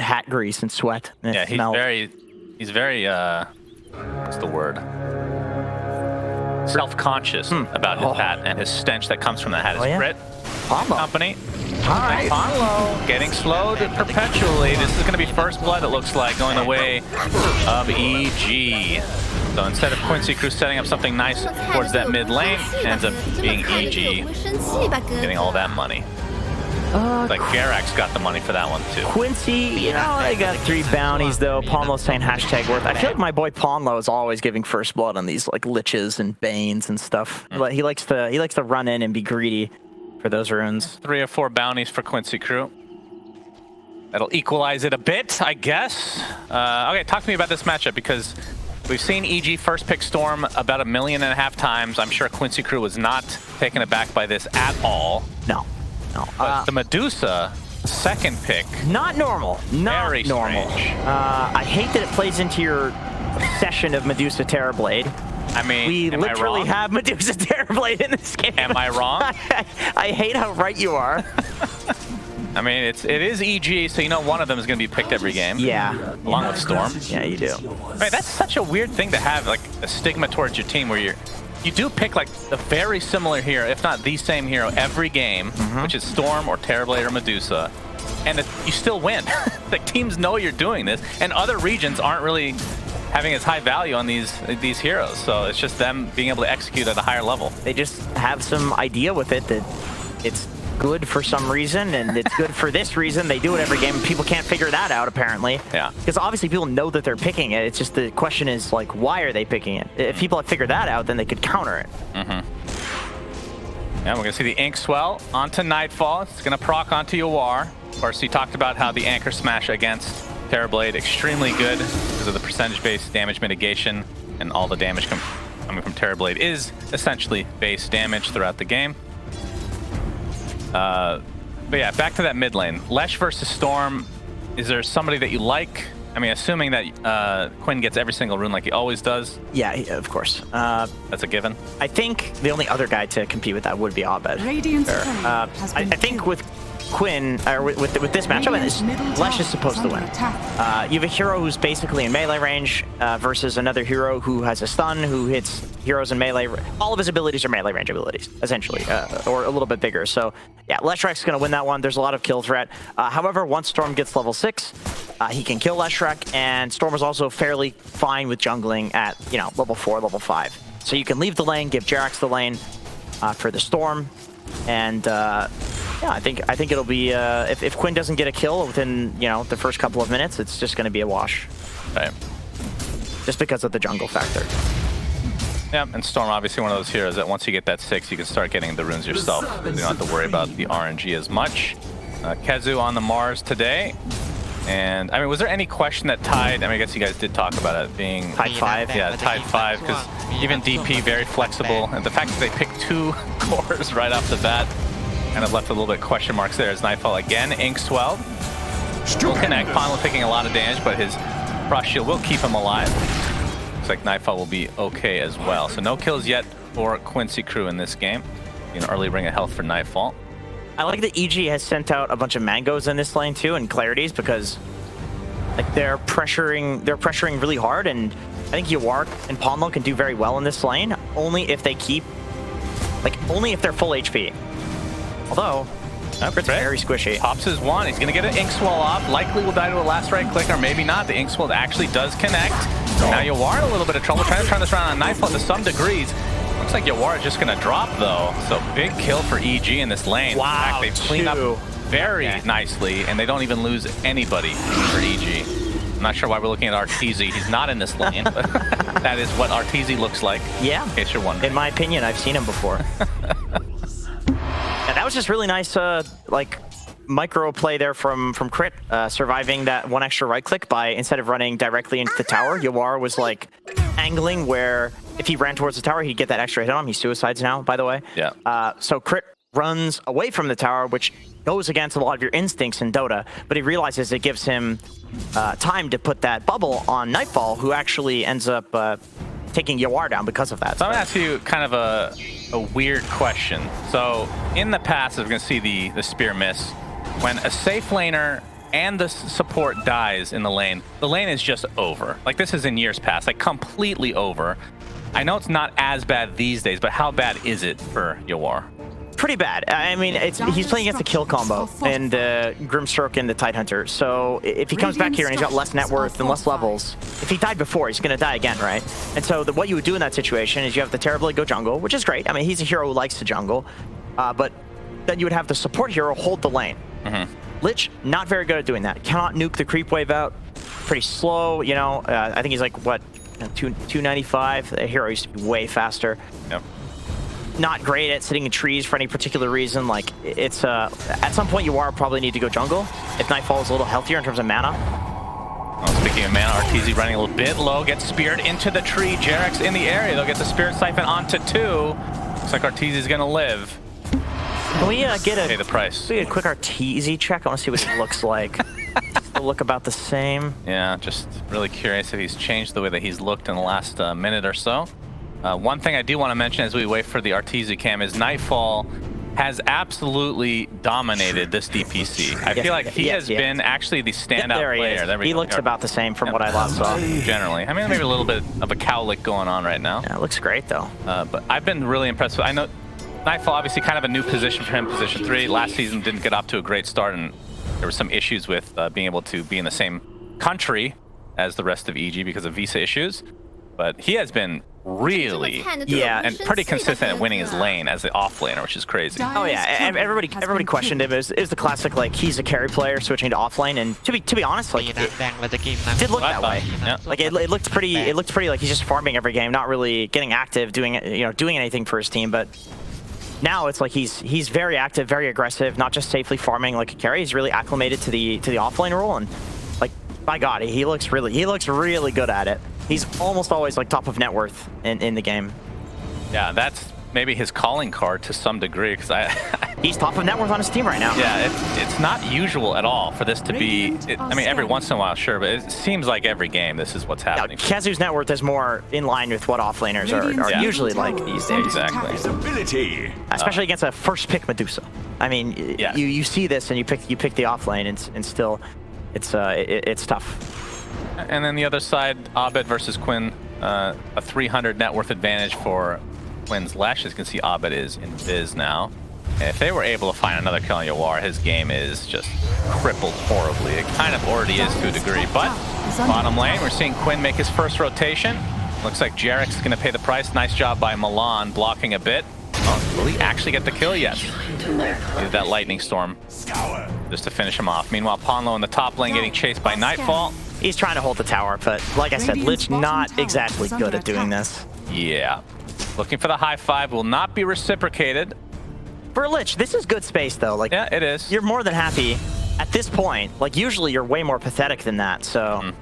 hat grease and sweat. And yeah, he's very what's the word? Self-conscious about his hat and his stench that comes from the hat. His grit company. All right. Ponlo getting slowed perpetually. This is going to be first blood, it looks like, going the way of EG. So instead of Quincy Crew setting up something nice towards that mid lane, ends up being EG getting all that money. Like Jerax got the money for that one too. Quincy, you know, they got 3 bounties though. Ponlo's saying #worth. I feel like my boy Ponlo is always giving first blood on these like Liches and Banes and stuff. But he likes to run in and be greedy for those runes. 3 or 4 bounties for Quincy Crew. That'll equalize it a bit, I guess. Okay, talk to me about this matchup because we've seen EG first pick Storm about 1.5 million times. I'm sure Quincy Crew was not taken aback by this at all. No. But the Medusa second pick. Not normal. Not very normal. Strange. I hate that it plays into your obsession of Medusa Terrorblade. I mean, we literally have Medusa Terrorblade in this game. Am I wrong? I hate how right you are. I mean, it is EG, so you know one of them is going to be picked every game. Yeah. Along with Storm. Yeah, you do. Right, that's such a weird thing to have, like a stigma towards your team where you do pick like a very similar hero, if not the same hero, every game, which is Storm or Terrorblade or Medusa, and you still win. Like teams know you're doing this, and other regions aren't really having as high value on these heroes, so it's just them being able to execute at a higher level. They just have some idea with it that it's good for some reason, and it's good for this reason. They do it every game, and people can't figure that out, apparently. Yeah. Because obviously people know that they're picking it. It's just the question is, like, why are they picking it? If people had figured that out, then they could counter it. Yeah, we're going to see the Ink Swell onto Nightfall. It's going to proc onto Yawar. Of course, he talked about how the Anchor Smash against Terrorblade, extremely good because of the percentage-based damage mitigation, and all the damage coming from Terrorblade is essentially base damage throughout the game. But yeah, back to that mid lane. Lesh versus Storm. Is there somebody that you like? I mean, assuming that Quinn gets every single rune like he always does. Yeah, of course. That's a given. I think the only other guy to compete with that would be Abed. I think with Quinn, or with this matchup, Lesh is supposed to win. You have a hero who's basically in melee range versus another hero who has a stun, who hits heroes in melee. All of his abilities are melee range abilities, essentially, or a little bit bigger. So yeah, Leshrac's going to win that one. There's a lot of kill threat. However, once Storm gets level 6, he can kill Leshrac, and Storm is also fairly fine with jungling at, you know, level 4, level 5. So you can leave the lane, give Jerax the lane for the Storm, and yeah, I think it'll be if Quinn doesn't get a kill within, you know, the first couple of minutes, it's just going to be a wash. Right. Just because of the jungle factor. Yeah, and Storm obviously one of those heroes that once you get that 6, you can start getting the runes yourself. You don't have to worry about the RNG as much. Kezu on the Mars today. And, I mean, was there any question that Tide, I mean, I guess you guys did talk about it being... Tide 5? Yeah, Tide 5, because even DP, very flexible. And the fact that they picked 2 cores right off the bat kind of left a little bit question marks there as Nightfall again. Ink Swell will connect. Ponlo taking a lot of damage, but his Frost Shield will keep him alive. Looks like Nightfall will be okay as well. So no kills yet for Quincy Crew in this game. An early ring of health for Nightfall. I like that EG has sent out a bunch of mangoes in this lane too, and clarities, because like they're pressuring really hard, and I think Yawar and Ponlo can do very well in this lane, only if they keep, like, only if they're full HP. Although, it's very squishy. Pops his one. He's going to get an Ink Swell off. Likely will die to a last right click, or maybe not. The Ink Swell actually does connect. Now Yawar in a little bit of trouble, trying to turn this around on Nightfall to some degrees. Looks like Yawar is just going to drop, though. So big kill for EG in this lane. Wow, in fact, they've cleaned up very nicely, and they don't even lose anybody for EG. I'm not sure why we're looking at Arteezy. He's not in this lane, but that is what Arteezy looks like. Yeah. In case you're wondering. In my opinion, I've seen him before. And that was just really nice, like, micro play there from Crit, surviving that one extra right click by, instead of running directly into the tower, Yawar was like angling where if he ran towards the tower, he'd get that extra hit on him. He suicides now, by the way. Yeah. So Crit runs away from the tower, which goes against a lot of your instincts in Dota, but he realizes it gives him time to put that bubble on Nightfall, who actually ends up taking Yawar down because of that. So I'm going to ask you kind of a weird question. So in the past, we're going to see the spear miss. When a safe laner and the support dies in the lane is just over. Like, this is in years past, like completely over. I know it's not as bad these days, but how bad is it for Yawar? Pretty bad. I mean, he's playing against the kill combo and Grimstroke and the Tidehunter. So if he comes back here and he's got less net worth and less levels, if he died before, he's going to die again, right? And so what you would do in that situation is you have the Terrorblade go jungle, which is great. I mean, he's a hero who likes to jungle, but then you would have the support hero hold the lane. Lich, not very good at doing that. Cannot nuke the creep wave out. Pretty slow, you know. I think he's like, what, 295? The hero used to be way faster. Yep. Not great at sitting in trees for any particular reason. Like, it's at some point you probably need to go jungle if Nightfall is a little healthier in terms of mana. Oh, speaking of mana, Arteezy running a little bit low, gets speared into the tree. Jerax in the area, they'll get the Spirit Siphon onto 2. Looks like Arteezy's gonna live. Can we get pay the price? a quick Arteezy check? I want to see what he looks like. Still look about the same. Yeah, just really curious if he's changed the way that he's looked in the last minute or so. One thing I do want to mention as we wait for the Arteezy cam is Nightfall has absolutely dominated this DPC. I feel like he has been actually the standout player. There he looks about the same from what I last saw. Generally. I mean, maybe a little bit of a cowlick going on right now. Yeah, it looks great, though. But I've been really impressed with, I know Nightfall, obviously kind of a new position for him, position 3. Last season didn't get off to a great start, and there were some issues with being able to be in the same country as the rest of EG because of visa issues. But he has been really, and pretty consistent at winning his lane as the off laner, which is crazy. Oh yeah, everybody questioned him. It was the classic, like, he's a carry player switching to off lane, and to be honest, like, it did look that way. Yeah. Like, it looked pretty like he's just farming every game, not really getting active, doing anything for his team. But now it's like he's very active, very aggressive, not just safely farming like a carry. He's really acclimated to the offlane role, and like, by God, he looks really good at it. He's almost always like top of net worth in the game. Yeah, that's maybe his calling card to some degree, because he's top of net worth on his team right now. Yeah, it's not usual at all for this to be. I mean, every once in a while, sure, but it seems like every game this is what's happening. Yeah, Kazu's net worth is more in line with what offlaners are usually like these days. Exactly. Especially against a first pick Medusa. I mean, you see this and you pick the offlane, and still, it's tough. And then the other side, Abed versus Quinn, a 300 net worth advantage for Quinn's Lesh. As you can see, Abed is in Viz now. And if they were able to find another kill on Yawar, his game is just crippled horribly. It kind of already is to a degree, but bottom lane, we're seeing Quinn make his first rotation. Looks like Jerax is going to pay the price. Nice job by Milan blocking a bit. Oh, will he actually get the kill? Yes. Needed that lightning storm just to finish him off. Meanwhile, Ponlo in the top lane getting chased by Nightfall. He's trying to hold the tower, but like I said, Lich not exactly good at doing this. Yeah. Looking for the high five, will not be reciprocated. For Lich, this is good space, though. Like, yeah, it is. You're more than happy at this point. Like, usually you're way more pathetic than that, so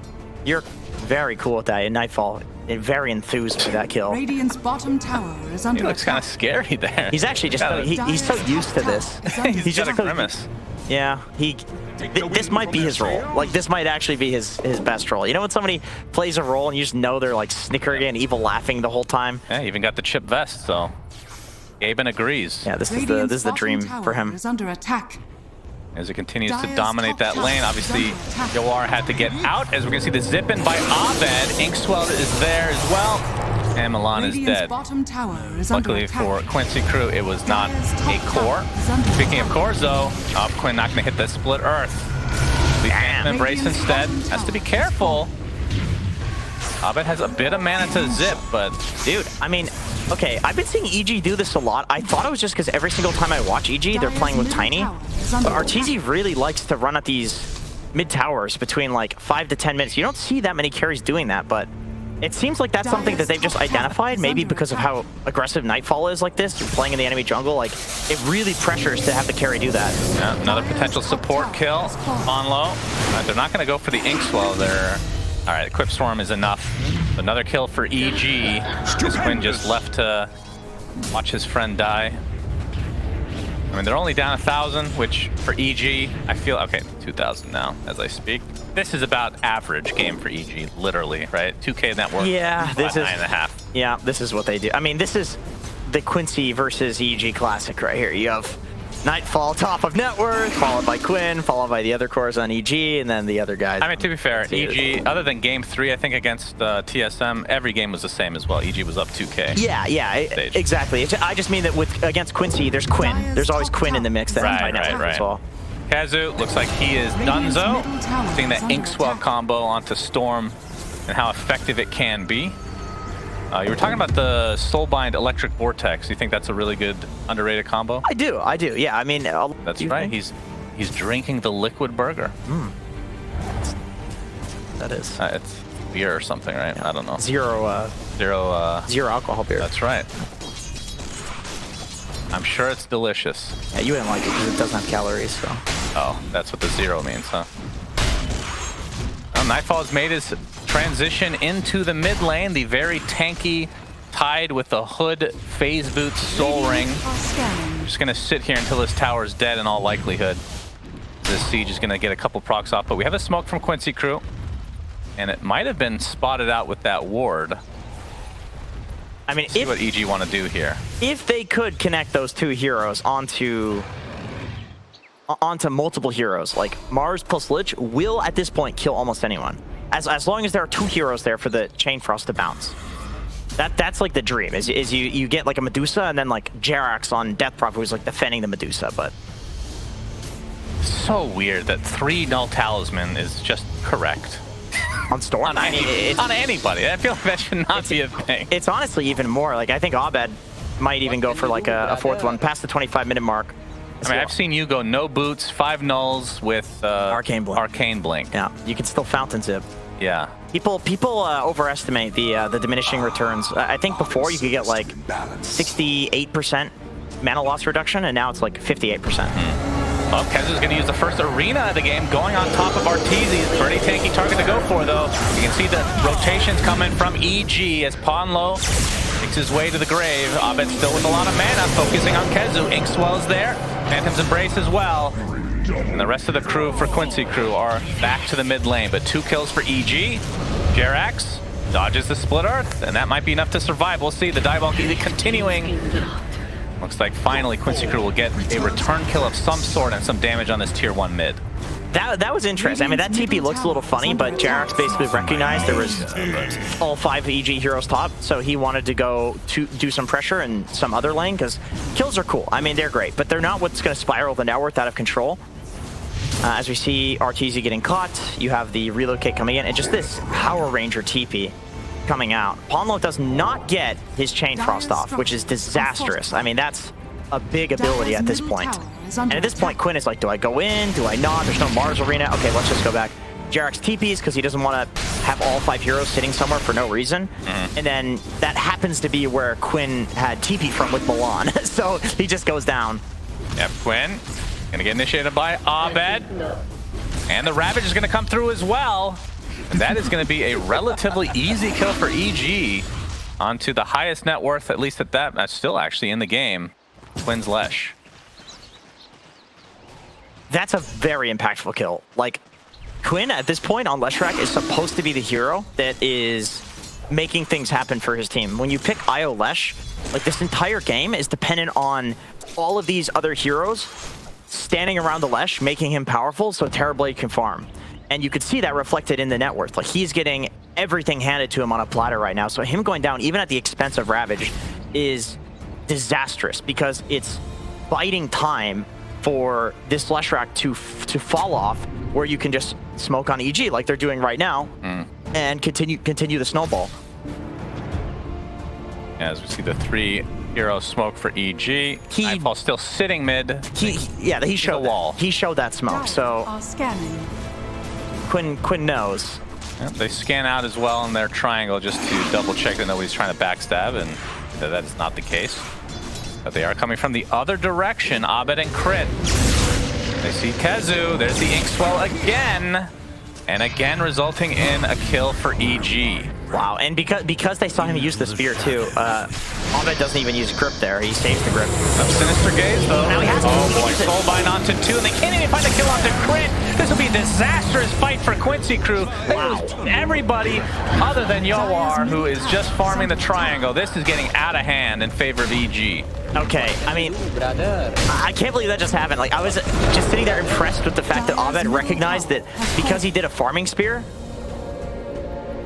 you're very cool with that. In Nightfall, very enthused with that kill. Radiant's bottom tower is under He looks kind of scary there. He's actually just he's so used to this. He's just a grimace. Yeah, this might be his role. Like, this might actually be his best role. You know when somebody plays a role and you just know they're like snickering and evil laughing the whole time? Yeah, even got the chip vest, so Gaben agrees. Yeah, this is the dream for him. Is under attack. As he continues to dominate that lane. Obviously, Yawar had to get out, as we're going to see the zip-in by Abed. Inkswell is there as well. And Milan is dead. Luckily for Quincy crew, it was not a core. Speaking of cores, though, Quinn not going to hit the split earth. The embrace instead. Has to be careful. Abed has a bit of mana to zip, but dude, I mean, okay, I've been seeing EG do this a lot. I thought it was just because every single time I watch EG, they're playing with Tiny. But Arteezy really likes to run at these mid towers between like 5 to 10 minutes. You don't see that many carries doing that, but it seems like that's something that they've just identified, maybe because of how aggressive Nightfall is like this. You're playing in the enemy jungle, like, it really pressures to have the carry do that. Yeah, another potential support kill on low. They're not going to go for the Inkswell there. All right, Equip Storm is enough. Another kill for EG. Quinn just left to watch his friend die. I mean, they're only down 1,000, which for EG, I feel, okay, 2,000 now as I speak. This is about average game for EG, literally, right? 2K net worth. Yeah, this is 9.5. Yeah, this is what they do. I mean, this is the Quincy versus EG classic right here. You Nightfall top of net worth, followed by Quinn, followed by the other cores on EG, and then the other guys. I mean, to be fair, EG, other than game 3, I think against TSM, every game was the same as well. EG was up 2K. Yeah, exactly. I just mean that against Quincy, there's Quinn. There's always Quinn in the mix that right as well. Kazu looks like he is donezo. Seeing that Inkswell combo onto Storm and how effective it can be. You were talking about the Soulbind Electric Vortex. You think that's a really good underrated combo? I do. Yeah, I mean... That's right. He's drinking the liquid burger. That is. It's beer or something, right? Yeah. I don't know. Zero alcohol beer. That's right. I'm sure it's delicious. Yeah, you wouldn't like it because it doesn't have calories, so... Oh, that's what the zero means, huh? Well, Nightfall has made his transition into the mid lane, the very tanky Tide with the Hood, Phase Boots, Soul Ring. Just gonna sit here until this tower is dead in all likelihood. This siege is gonna get a couple procs off, but we have a smoke from Quincy Crew. And it might have been spotted out with that ward. I mean, see what EG want to do here. If they could connect those two heroes onto multiple heroes, like Mars plus Lich will at this point kill almost anyone. As long as there are 2 heroes there for the Chain Frost to bounce. That's like the dream, is you get like a Medusa and then like Jerax on Death Prophet who's like defending the Medusa, but... So weird that 3 null talisman is just correct. On Storm? on anybody. I feel like that should not be a thing. It's honestly even more, like I think Abed might even go for like a 4th one past the 25-minute mark. I mean, I've seen you go no boots, 5 nulls with Arcane Blink. Arcane Blink. Yeah, you can still Fountain Zip. Yeah. People overestimate the diminishing returns. I think before you could get like 68% mana loss reduction, and now it's like 58%. Well, Kezu's going to use the first arena of the game, going on top of Arteezy. Pretty tanky target to go for, though. You can see the rotations coming from EG as Ponlo makes his way to the grave. Abed still with a lot of mana, focusing on Kezu. Inkswell's there. Phantom's Embrace as well. And the rest of the crew for Quincy Crew are back to the mid lane, but 2 kills for EG. Jerax dodges the Split Earth, and that might be enough to survive. We'll see. The diabolic elite continuing. Looks like finally Quincy Crew will get a return kill of some sort and some damage on this tier 1 mid. That was interesting. I mean, that TP looks a little funny, but Jerax basically recognized there was all 5 EG heroes top, so he wanted to go to do some pressure in some other lane, because kills are cool. I mean, they're great, but they're not what's going to spiral the net worth out of control. As we see Arteezy getting caught, you have the relocate coming in, and just this Power Ranger TP coming out. Ponlo does not get his Chain Frost off, which is disastrous. I mean, that's a big ability at this point. And at this point, Quinn is like, do I go in? Do I not? There's no Mars arena. Okay, let's just go back. Jerax TPs because he doesn't want to have all 5 heroes sitting somewhere for no reason. And then that happens to be where Quinn had TP from with Milan. So he just goes down. Yep, Quinn gonna get initiated by Abed. And the Ravage is gonna come through as well. And that is gonna be a relatively easy kill for EG onto the highest net worth, at least at that's still actually in the game, Quinn's Lesh. That's a very impactful kill. Like, Quinn at this point on Leshrac is supposed to be the hero that is making things happen for his team. When you pick IO Lesh, like this entire game is dependent on all of these other heroes standing around the Lesh, making him powerful so Terrorblade can farm. And you could see that reflected in the net worth. Like, he's getting everything handed to him on a platter right now. So him going down, even at the expense of Ravage, is disastrous because it's biding time for this Leshrac to fall off, where you can just smoke on EG like they're doing right now, and continue the snowball. As we see the 3 hero smoke for EG, Nightfall still sitting mid. He showed the wall. He showed that smoke. So Quinn knows. Yep, they scan out as well in their triangle just to double check that nobody's trying to backstab, and that is not the case. But they are coming from the other direction, Abed and Crit. They see Kezu, there's the Inkswell again, and again resulting in a kill for EG. Wow, and because they saw him use the spear too, Abed doesn't even use grip there. He saves the grip. Sinister Gaze though. Now he has to boy, use it. Soulbind onto 2, and they can't even find the kill onto Crit. This will be a disastrous fight for Quincy Crew. Wow. Everybody other than Yowar, who is just farming the triangle. This is getting out of hand in favor of EG. Okay, I mean, I can't believe that just happened. Like, I was just sitting there impressed with the fact that Abed recognized that because he did a farming spear,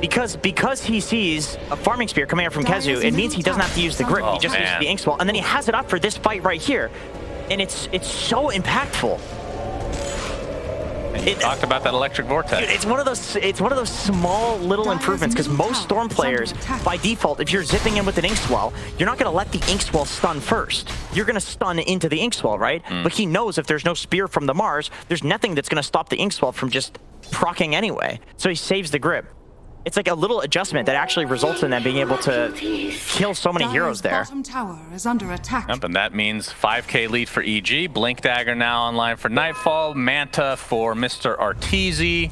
because he sees a farming spear coming out from Kezu, it means he doesn't have to use the grip. He just uses the Ink Swell, and then he has it up for this fight right here, and it's so impactful. And you talked about that electric vortex. Dude, it's one of those small little improvements, because most Storm players, by default, if you're zipping in with an Ink Swell, you're not going to let the Ink Swell stun first. You're going to stun into the Ink Swell, right? But he knows if there's no spear from the Mars, there's nothing that's going to stop the Ink Swell from just proccing anyway. So he saves the grip. It's like a little adjustment that actually results in them being able to kill so many heroes there. Bottom tower is under attack. Yep, and that means 5k lead for EG. Blink Dagger now online for Nightfall. Manta for Mr. Arteezy.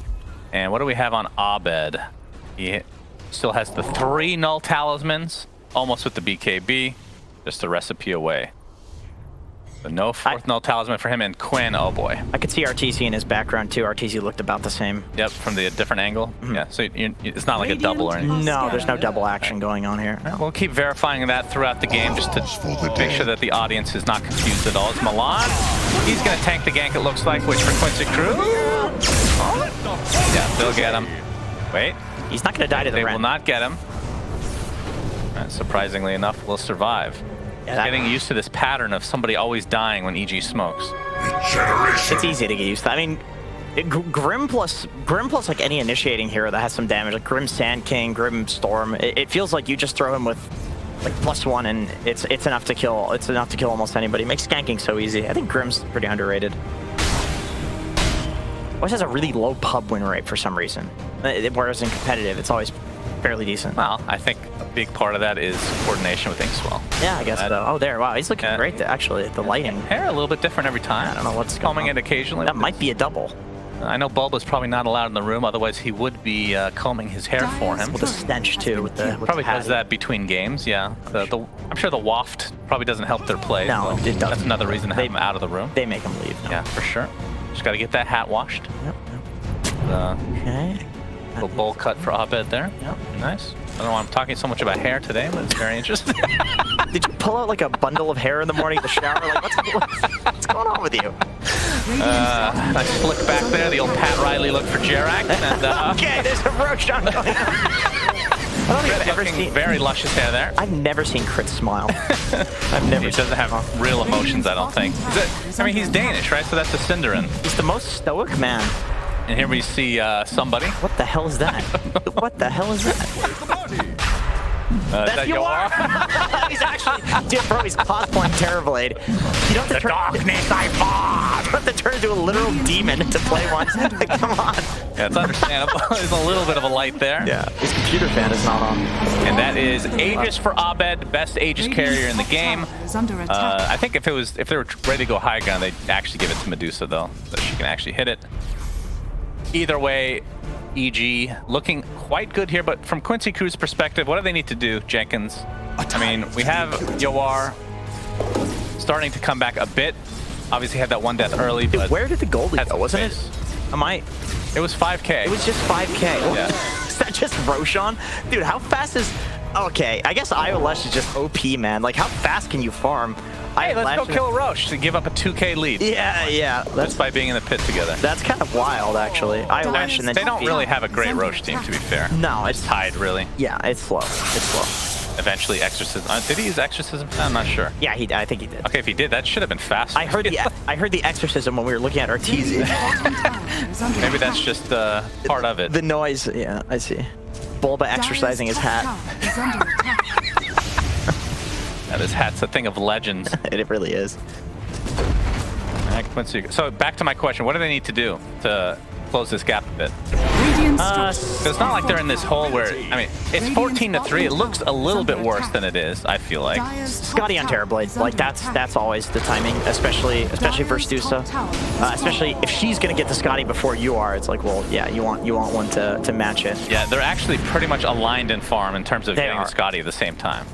And what do we have on Abed? He still has the 3 Null Talismans, almost with the BKB. Just a recipe away. But no 4th Null Talisman for him, and Quinn, oh boy. I could see Arteezy in his background too. Arteezy looked about the same. Yep, from the different angle. Yeah, so it's not like a double or anything. No, there's no double action going on here. We'll keep verifying that throughout the game just to make sure that the audience is not confused at all. It's Milan. He's going to tank the gank, it looks like, which for Quincy Crew. Yeah, they'll get him. Wait. He's not going to die to the They Ren. will not get him. Surprisingly enough, will survive. Yeah, Getting used to this pattern of somebody always dying when EG smokes. It's easy to get used to. I mean, Grim plus like any initiating hero that has some damage, like Grim Sand King, Grim Storm. It feels like you just throw him with like +1 and it's enough to kill. It's enough to kill almost anybody. It makes skanking so easy. I think Grim's pretty underrated. Always has a really low pub win rate for some reason. Whereas in competitive, it's always fairly decent. Well, I think a big part of that is coordination with Inkswell. Yeah, I guess so. Oh, there. Wow, he's looking great, actually. The lighting. Hair a little bit different every time. I don't know what's going on. Combing it occasionally. That might be a double. I know Bulba's probably not allowed in the room, otherwise he would be combing his hair for him. With the stench, too. With the probably does that between games, yeah. I'm sure the waft probably doesn't help their play. No, so it doesn't. That's another reason to have him out of the room. They make him leave. No. Yeah, for sure. Just got to get that hat washed. Yep. Okay. Little bowl cut for Abed there. Yep. Nice. I don't know why I'm talking so much about hair today, but it's very interesting. Did you pull out like a bundle of hair in the morning in the shower? Like, what's going on with you? Nice flick back there, the old Pat Riley look for Jerax. And, okay, there's a Roshan going on. I don't think I've ever seen very luscious hair there. I've never seen Crit smile. I've never. He doesn't have real emotions, I don't think. I mean, he's Danish, right? So that's the Cinderin. He's the most stoic man. And here we see somebody. What the hell is that? What the hell is that? That's Yowar. He's actually, dude, bro, he's cosplaying Terrorblade. You don't have to darkness I fought. You don't have to turn into a literal demon to play one. Come on. Yeah, it's understandable. There's a little bit of a light there. Yeah, his computer fan is not on. And that is Aegis for Abed, best Aegis carrier in the game. I think if they were ready to go high ground, they'd actually give it to Medusa though, so she can actually hit it. Either way, EG looking quite good here, but from Quincy Crew's perspective, what do they need to do, Jenkins? I mean, we have Yowar starting to come back a bit. Obviously had that one death early, but dude, where did the goalie go? Wasn't it? It was 5k. It was just 5k. Yeah. Is that just Roshan? Dude, how fast is... Okay, I guess Io Lesh is just OP, man. Like, how fast can you farm? Hey, let's go kill Roche to give up a 2k lead. Yeah. Just by being in the pit together. That's kind of wild, actually. Io Lesh and then... They don't really have a great Roche team, to be fair. No, it's tied, really. Yeah, it's slow. It's slow. Eventually, Exorcism. Did he use Exorcism? I'm not sure. Yeah, I think he did. Okay, if he did, that should have been faster. I heard the Exorcism when we were looking at Arteezy. Maybe that's just part of it. The noise, yeah, I see. Bulba exercising his hat. Yeah, this hat's a thing of legends. It really is. So back to my question, what do they need to do to close this gap a bit? It's not like they're in this hole where, I mean, it's 14-3. It looks a little bit worse than it is, I feel like. Scotty on Terrorblade, like that's always the timing, especially versus Dusa. Especially if she's gonna get to Scotty before you are, it's like, well, yeah, you want one to match it. Yeah, they're actually pretty much aligned in farm in terms of getting the Scotty at the same time.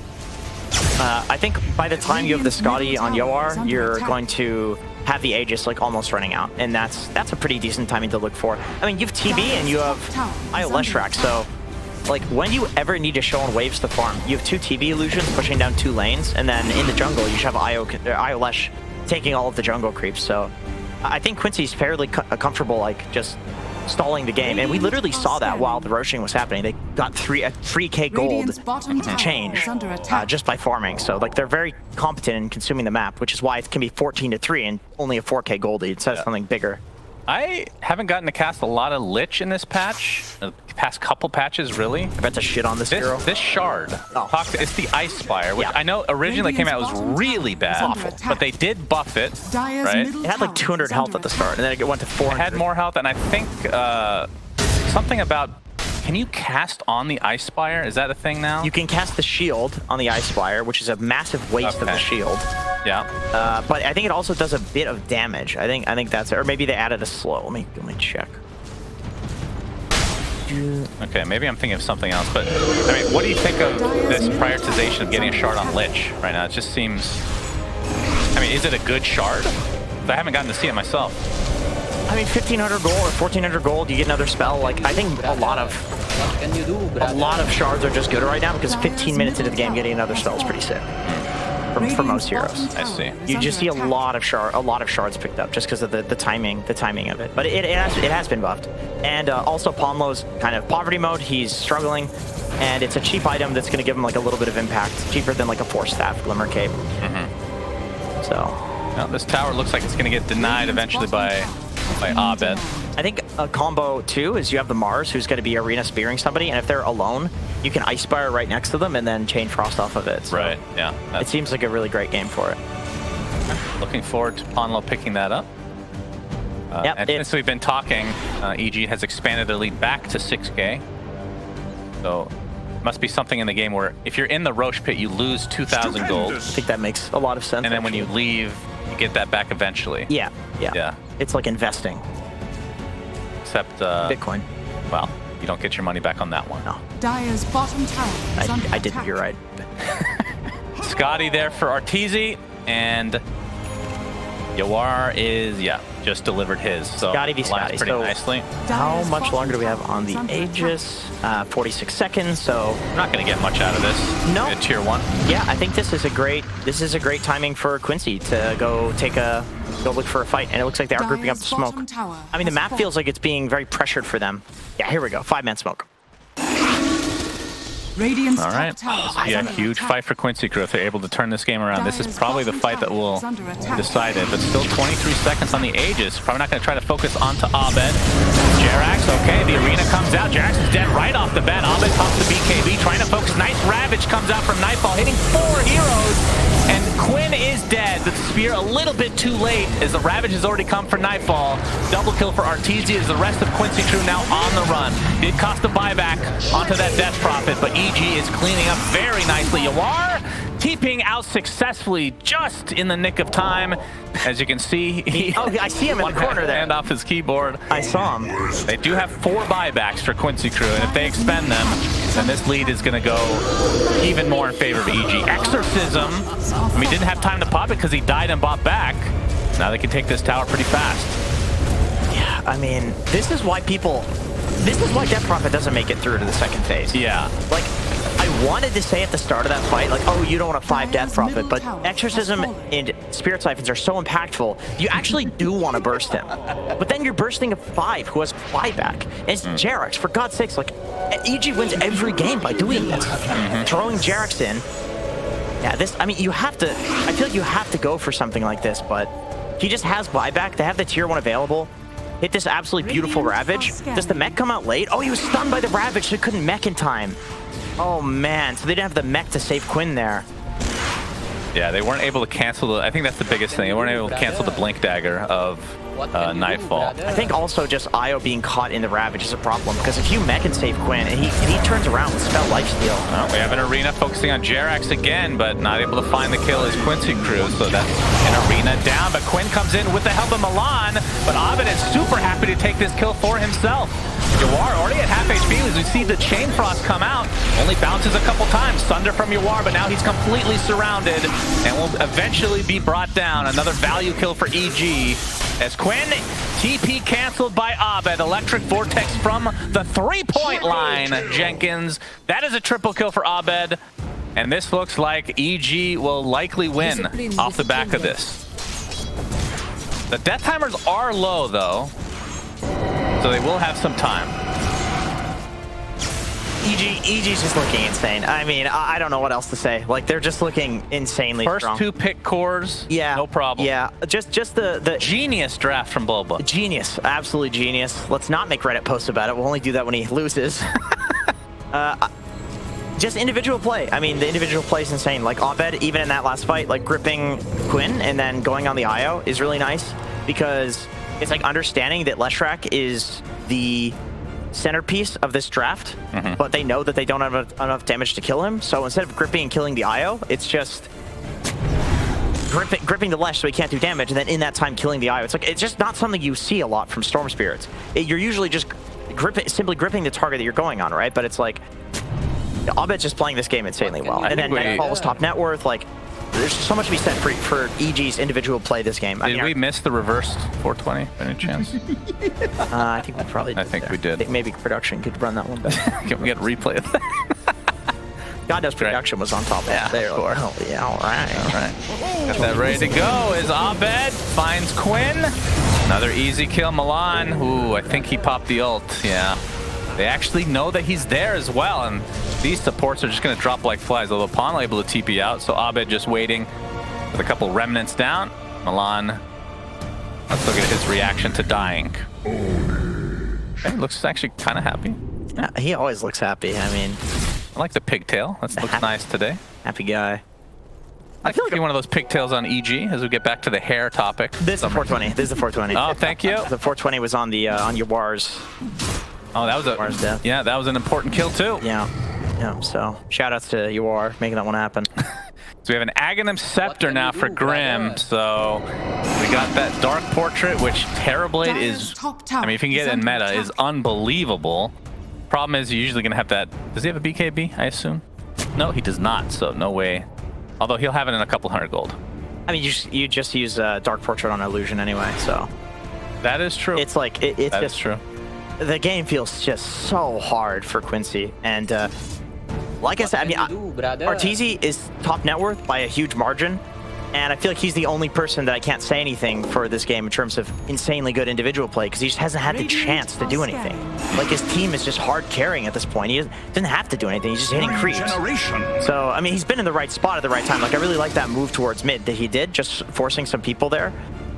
I think by the time you have the Scotty on Yoar, you're going to have the Aegis like almost running out, and that's a pretty decent timing to look for. I mean, you have TB and you have Leshrac, so like when you ever need to show on waves to farm, you have 2 TB illusions pushing down 2 lanes, and then in the jungle you should have IO Lesh taking all of the jungle creeps. So I think Quincy's fairly comfortable like just stalling the game, and we literally saw that while the roaching was happening. They got 3k gold change just by farming, so like they're very competent in consuming the map, which is why it can be 14-3 and only a 4k gold lead instead of something bigger. I haven't gotten to cast a lot of Lich in this patch, the past couple patches, really. I bet to shit on this hero. This shard, it's the Ice Spire, which I know originally came out was really bad, but they did buff it, right? It had like 200 health at the start, and then it went to 400. It had more health, and I think something about, can you cast on the Ice Spire? Is that a thing now? You can cast the shield on the Ice Spire, which is a massive waste of the shield. Yeah. But I think it also does a bit of damage. I think that's it. Or maybe they added a slow. Let me check. Okay, maybe I'm thinking of something else, but I mean, what do you think of this prioritization of getting a shard on Lich right now? It just seems, I mean, is it a good shard? I haven't gotten to see it myself. I mean, 1,500 gold or 1,400 gold, you get another spell. Like, I think a lot of shards are just good right now, because 15 minutes into the game, getting another spell is pretty sick for most heroes. I see. You just see a lot of shards picked up just because of the timing of it. But it has been buffed. And also Ponlo's kind of poverty mode. He's struggling, and it's a cheap item that's going to give him like a little bit of impact, cheaper than like a Force Staff Glimmer Cape. So now this tower looks like it's going to get denied eventually by Abed. I think a combo too is you have the Mars, who's going to be arena spearing somebody, and if they're alone, you can Ice Spire right next to them and then Chain Frost off of it. So right, yeah. It seems like a really great game for it. Looking forward to Ponlo picking that up. And since we've been talking, EG has expanded their lead back to 6k. So must be something in the game where if you're in the Roche pit, you lose 2,000 gold. I think that makes a lot of sense. And then when you leave, you get that back eventually. Yeah. It's like investing. Except Bitcoin. Well, you don't get your money back on that one. No. Dire's bottom tower is under I did. attack. You're right. Scotty there for Arteezy, and Yoar is just delivered his. So Scotty v Scotty. Pretty nicely. How much longer do we have on the Aegis? 46 seconds. So we're not going to get much out of this. No. At tier 1. Yeah, I think this is a great timing for Quincy to go look for a fight, and it looks like they are grouping up the smoke. I mean, the map feels like it's being very pressured for them. Yeah, here we go. 5-man smoke. Radiant's all right. Yeah, huge fight for Quincy crew if they're able to turn this game around. This is probably the fight that will decide it. But still 23 seconds on the Aegis. Probably not going to try to focus onto Abed. Jerax, okay, the arena comes out. Jerax is dead right off the bat. Abed pops the BKB, trying to focus. Nice Ravage comes out from Nightfall, hitting 4 heroes. And Quinn is dead. The spear a little bit too late as the Ravage has already come for Nightfall. Double kill for Arteezy as the rest of Quincy crew now on the run. Did cost a buyback onto that Death Prophet, but EG is cleaning up very nicely. Yoar TPing out successfully just in the nick of time. As you can see, I see him in the corner there. Hand off his keyboard. I saw him. They do have 4 buybacks for Quincy crew, and if they expend them, then this lead is going to go even more in favor of EG. Exorcism, I mean, didn't have time to pop it because he died and bought back. Now they can take this tower pretty fast. Yeah, I mean, this is why Death Prophet doesn't make it through to the second phase. Yeah. Like, I wanted to say at the start of that fight, like, oh, you don't want to 5 Death Prophet, but Exorcism and Spirit Siphons are so impactful, you actually do want to burst him. But then you're bursting a 5 who has buyback. And it's Jerax, for God's sakes, like, EG wins every game by doing this. Throwing Jerax in. Yeah, this, I mean, you have to, I feel like you have to go for something like this, but he just has buyback. They have the tier 1 available. Hit this absolutely beautiful Ravage. Does the mech come out late? Oh, he was stunned by the Ravage, so he couldn't mech in time. Oh, man. So they didn't have the mech to save Quinn there. Yeah, they weren't able to cancel the... I think that's the biggest thing. They weren't able to cancel the Blink Dagger of Nightfall. I think also just Io being caught in the Ravage is a problem, because if you mech and save Quinn, and he turns around with Spell Lifesteal. Oh, we have an Arena focusing on Jerax again, but not able to find the kill is Quincy Crew, so that's an Arena down, but Quinn comes in with the help of Milan, but Abed is super happy to take this kill for himself. Yawar already at half HP as we see the Chain Frost come out, only bounces a couple times, Thunder from Yawar, but now he's completely surrounded and will eventually be brought down. Another value kill for EG as Quinn, TP canceled by Abed, Electric Vortex from the three-point line, Jenkins. That is a triple kill for Abed, and this looks like EG will likely win off the back of this. The death timers are low though, so they will have some time. EG's just looking insane. I mean, I don't know what else to say. Like, they're just looking insanely strong. First two pick cores, yeah, no problem. Yeah, just the genius draft from Boba. Genius, absolute genius. Let's not make Reddit posts about it. We'll only do that when he loses. Just individual play. I mean, the individual play is insane. Like, Abed, even in that last fight, like gripping Quinn and then going on the IO is really nice, because it's like understanding that Leshrac is the centerpiece of this draft, but they know that they don't have enough damage to kill him. So instead of gripping and killing the IO, it's just gripping the Lesh so he can't do damage, and then in that time killing the IO. It's just not something you see a lot from Storm Spirits. You're usually just simply gripping the target that you're going on, right? But it's like Abed's just playing this game insanely well. And then Nightfall's top net worth, like, there's so much to be said for EG's individual play this game. Did we miss the reversed 420 by any chance? I think we probably did. I think we did. I think maybe production could run that one better. Can we get a replay of that? God knows production was on top of that. Yeah, sure. Oh, yeah, all right. All right. Got that ready to go as Abed finds Quinn. Another easy kill, Milan. Ooh, I think he popped the ult. Yeah. They actually know that he's there as well, and these supports are just going to drop like flies, although Pon able to TP out, so Abed just waiting with a couple remnants down. Milan, let's look at his reaction to dying. Okay, looks actually kind of happy. Yeah, he always looks happy. I mean, I like the pigtail. That looks nice today. Happy guy. I feel like one of those pigtails on EG as we get back to the hair topic. This is the 420. This is the 420. Oh, thank you. The 420 was on the on Yawar's. Oh, that was Yawar's death. Yeah, that was an important kill too. Yeah. Yeah, so shout outs to Yawar making that one happen. So we have an Aghanim Scepter now for Grim. So we got that Dark Portrait, which Terrorblade is, I mean, if you can get it in meta, is unbelievable. Problem is, you're usually going to have that. Does he have a BKB, I assume? No, he does not, so no way. Although he'll have it in a couple hundred gold. I mean, you just use Dark Portrait on Illusion anyway, so. That is true. It's like, it's that just is true. The game feels just so hard for Quincy, and like I said, I mean, Arteezy is top net worth by a huge margin, and I feel like he's the only person that I can't say anything for this game in terms of insanely good individual play, because he just hasn't had the chance to do anything. Like, his team is just hard carrying at this point. He doesn't have to do anything. He's just hitting creeps. So, I mean, he's been in the right spot at the right time. Like, I really like that move towards mid that he did, just forcing some people there.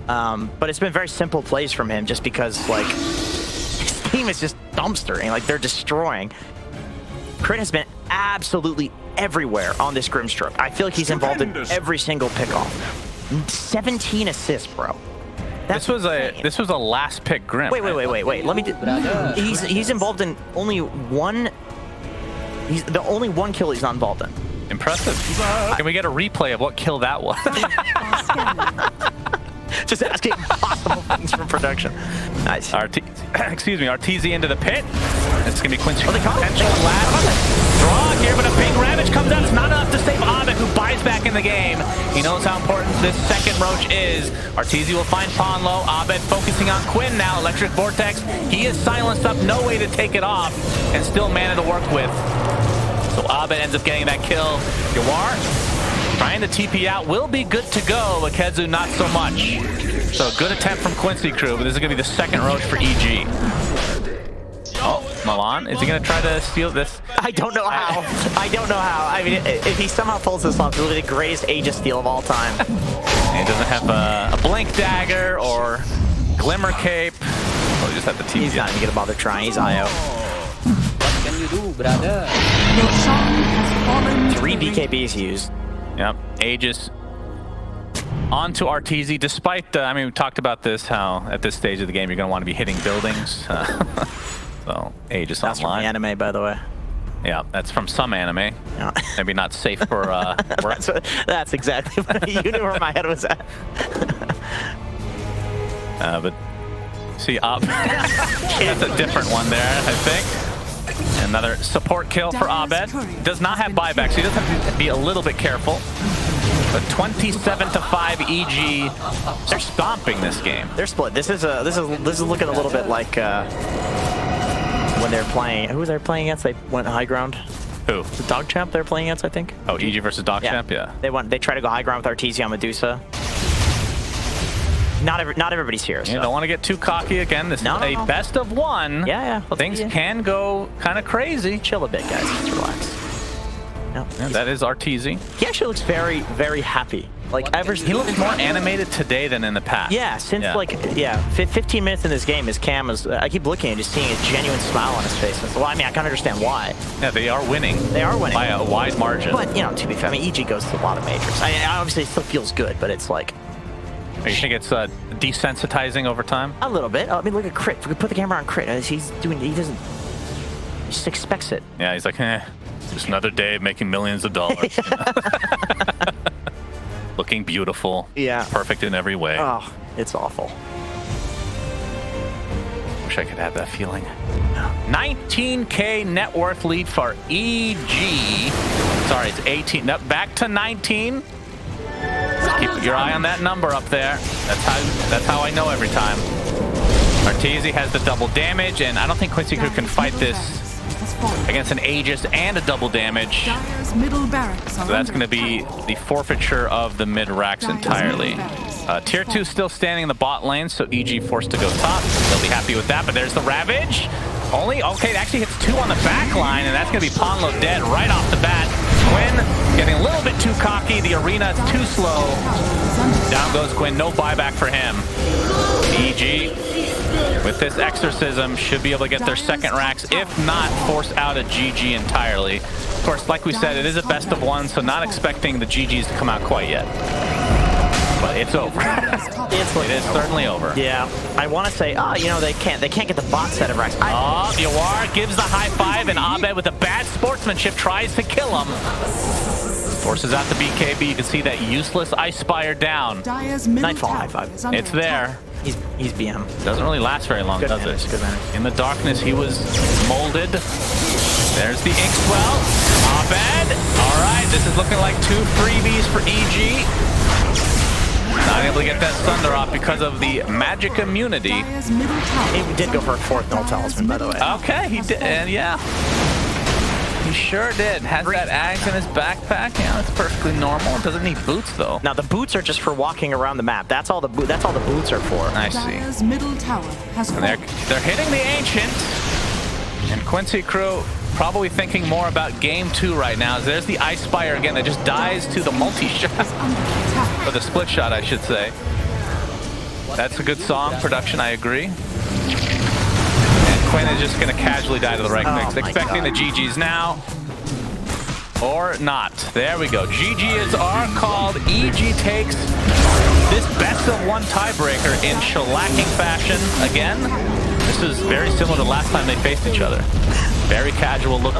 But it's been very simple plays from him, just because, like, his team is just dumpstering. Like, they're destroying. Crit has been absolutely everywhere on this Grimstroke. I feel like he's involved in every single pickoff. 17 assists, bro. This was a last pick Grim. Wait. Let me do. He's involved in only one. He's the only one kill he's not involved in. Impressive. Can we get a replay of what kill that was? Just asking possible things from production. Nice. Excuse me, Arteezy into the pit. It's going to be Quincy. Oh, they caught it. Draw here, but a big Ravage comes out. It's not enough to save Abed, who buys back in the game. He knows how important this second Roach is. Arteezy will find Pawn low. Abed focusing on Quinn now. Electric Vortex. He is silenced up. No way to take it off. And still mana to work with. So Abed ends up getting that kill. Yawar trying to TP out, will be good to go, but Kezu not so much. So good attempt from Quincy Crew, but this is going to be the second Roach for EG. Oh, Milan, is he going to try to steal this? I don't know how. I don't know how. I mean, if he somehow pulls this off, it'll be the greatest Aegis steal of all time. He doesn't have a Blink Dagger or Glimmer Cape. Oh, he just have the TP. He's not even going to bother trying. He's IO. What can you do, brother? 3 BKBs used. Yep, Aegis On to Arteezy. Despite, I mean, we talked about this, how at this stage of the game you're going to want to be hitting buildings. So, Aegis That's from online. the anime, by the way. Yeah, that's from some anime. Yeah. Maybe not safe for work. That's exactly what you knew where my head was at. But see up. That's a different one there, I think. Another support kill for Abed. Does not have buyback, so he does have to be a little bit careful. But 27-5 EG, they're stomping this game. They're split. This is looking a little bit like when they're playing. Who was they playing against? They went high ground. Who? The Dog Champ they're playing against, I think. Oh, EG versus Dog Champ, yeah. They try to go high ground with Arteezy on Medusa. Not everybody's here. So. You don't want to get too cocky again. This is a best of one. Yeah. Things can go kind of crazy. Chill a bit, guys. Just relax. No. Yeah, that is Arteezy. He actually looks very, very happy. Like he looks more animated today than in the past. Yeah, since 15 minutes in this game, his cam is. I keep looking and just seeing a genuine smile on his face. Well, I mean, I can understand why. Yeah, they are winning. They are winning by a wide margin. But to be fair, I mean, EG goes to a lot of majors. I mean, obviously, it still feels good, but it's like. You think it's desensitizing over time? A little bit. I mean, look at Crit. We put the camera on Crit. He just expects it. Yeah, he's like, just another day making millions of dollars. Looking beautiful. Yeah. Perfect in every way. Oh, it's awful. Wish I could have that feeling. 19K net worth lead for EG. Sorry, it's 18. No, back to 19. Keep your eye on that number up there. That's how I know every time. Arteezy has the double damage, and I don't think Quincy Crew can fight this against an Aegis and a double damage. So that's going to be the forfeiture of the mid racks entirely. Tier 2 still standing in the bot lane, so EG forced to go top. They'll be happy with that, but there's the Ravage. Okay, it actually hits 2 on the back line, and that's going to be Ponlo dead right off the bat. Quinn getting a little bit too cocky. The arena is too slow. Down goes Quinn. No buyback for him. EG, with this exorcism, should be able to get their second racks, if not force out a GG entirely. Of course, like we said, it is a best of one, so not expecting the GGs to come out quite yet. But it's over. It is certainly over. Yeah. I want to say, they can't get the bot set of racks. Yawar gives the high five, and Abed with a bad sportsmanship tries to kill him. Forces out the BKB. You can see that useless Ice Spire down. Nightfall high five. It's there. He's BM. Doesn't really last very long, does it? Good manage. In the darkness, he was molded. There's the Inkswell. Abed. All right, this is looking like 2 freebies for EG. Not able to get that Thunder off because of the magic immunity. He did go for a 4th null talisman, by the way. Okay, he did, and yeah. He sure did. Has that axe in his backpack. Yeah, that's perfectly normal. It doesn't need boots, though. Now, the boots are just for walking around the map. That's all the boots are for. I see. And they're hitting the Ancient. And Quincy Crew probably thinking more about game 2 right now. There's the Ice Spire again that just dies to the multi-shot. Or the split shot, I should say. That's a good song production, I agree. And Quinn is just going to casually die to the right clicks. Expecting the GGs now. Or not. There we go. GGs are called. EG takes this best of one tiebreaker in shellacking fashion again. This is very similar to last time they faced each other. Very casual look.